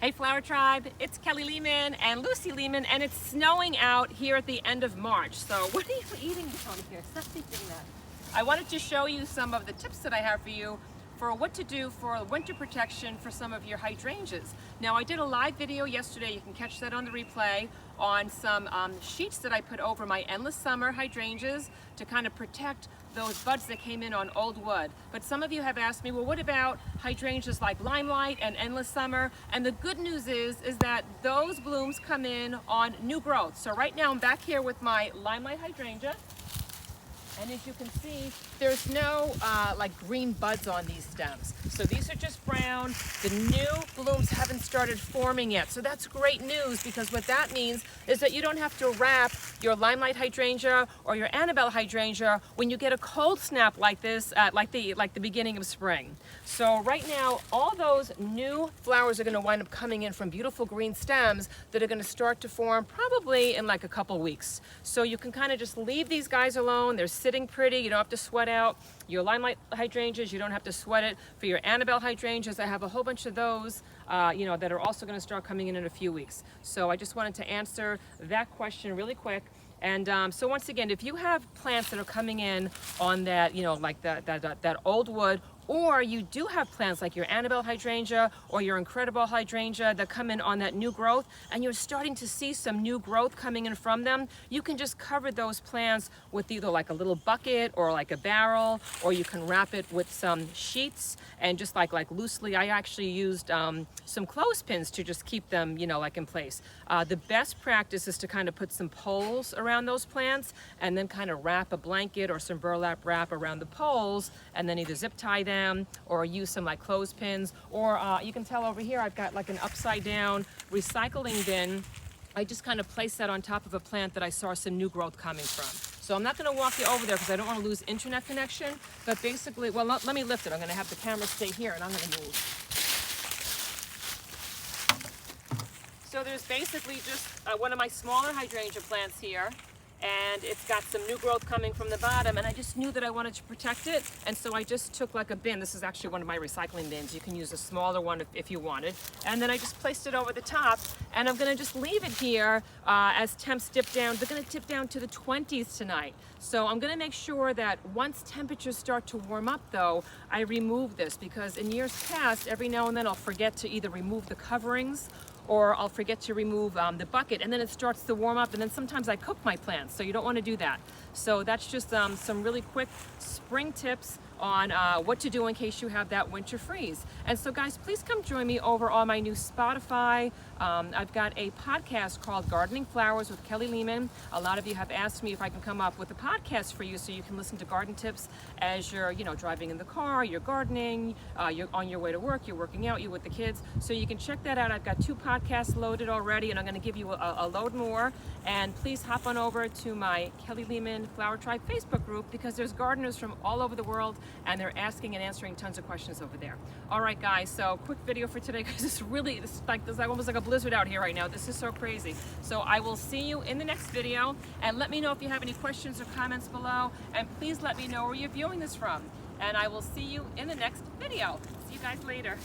Hey Flower Tribe, it's Kelly Lehman and Lucy Lehman, and it's snowing out here at the end of March. So what are you eating down here? Stop thinking that. I wanted to show you some of the tips that I have for you for what to do for winter protection for some of your hydrangeas. Now I did a live video yesterday, you can catch that on the replay, on some sheets that I put over my endless summer hydrangeas to kind of protect those buds that came in on old wood. But some of you have asked me, well, what about hydrangeas like Limelight and endless summer? And the good news is that those blooms come in on new growth. So right now I'm back here with my Limelight hydrangea. And as you can see, there's no like green buds on these stems. So these are just brown. The new blooms haven't started forming yet. So that's great news, because what that means is that you don't have to wrap your Limelight hydrangea or your Annabelle hydrangea when you get a cold snap like this at like the beginning of spring. So right now, all those new flowers are going to wind up coming in from beautiful green stems that are going to start to form probably in like a couple weeks. So you can kind of just leave these guys alone. They're sitting pretty. You don't have to sweat out your Limelight hydrangeas. You don't have to sweat it for your Annabelle hydrangeas. I have a whole bunch of those that are also going to start coming in a few weeks. So I just wanted to answer that question really quick. And so once again, if you have plants that are coming in on that, like that old wood, or you do have plants like your Annabelle hydrangea or your Incredible hydrangea that come in on that new growth, and you're starting to see some new growth coming in from them, you can just cover those plants with either like a little bucket or like a barrel, or you can wrap it with some sheets and just like loosely. I actually used some clothespins to just keep them, like in place. The best practice is to kind of put some poles around those plants and then kind of wrap a blanket or some burlap wrap around the poles, and then either zip tie them or use some like clothespins, or you can tell over here I've got like an upside down recycling bin. I just kind of place that on top of a plant that I saw some new growth coming from. So I'm not going to walk you over there because I don't want to lose internet connection, but basically, well, let me lift it. I'm going to have the camera stay here and I'm going to move. So there's basically just one of my smaller hydrangea plants here, and it's got some new growth coming from the bottom, and I just knew that I wanted to protect it, and so I just took like a bin. This is actually one of my recycling bins. You can use a smaller one if you wanted, and then I just placed it over the top, and I'm going to just leave it here as temps dip down. They're going to dip down to the 20s tonight, so I'm going to make sure that once temperatures start to warm up, though, I remove this, because in years past, every now and then I'll forget to either remove the coverings or I'll forget to remove the bucket, and then it starts to warm up, and then sometimes I cook my plants, so you don't want to do that. So that's just some really quick spring tips on what to do in case you have that winter freeze. And so guys, please come join me over on my new Spotify. I've got a podcast called Gardening Flowers with Kelly Lehman. A lot of you have asked me if I can come up with a podcast for you so you can listen to garden tips as you're driving in the car, you're gardening, you're on your way to work, you're working out, you're with the kids. So you can check that out. I've got 2 podcasts loaded already, and I'm going to give you a load more. And please hop on over to my Kelly Lehman Flower Tribe Facebook group, because there's gardeners from all over the world, and they're asking and answering tons of questions over there. All right, guys, so quick video for today, because it's almost like a blizzard out here right now. This is so crazy. So I will see you in the next video, and let me know if you have any questions or comments below, and please let me know where you're viewing this from. And I will see you in the next video. See you guys later.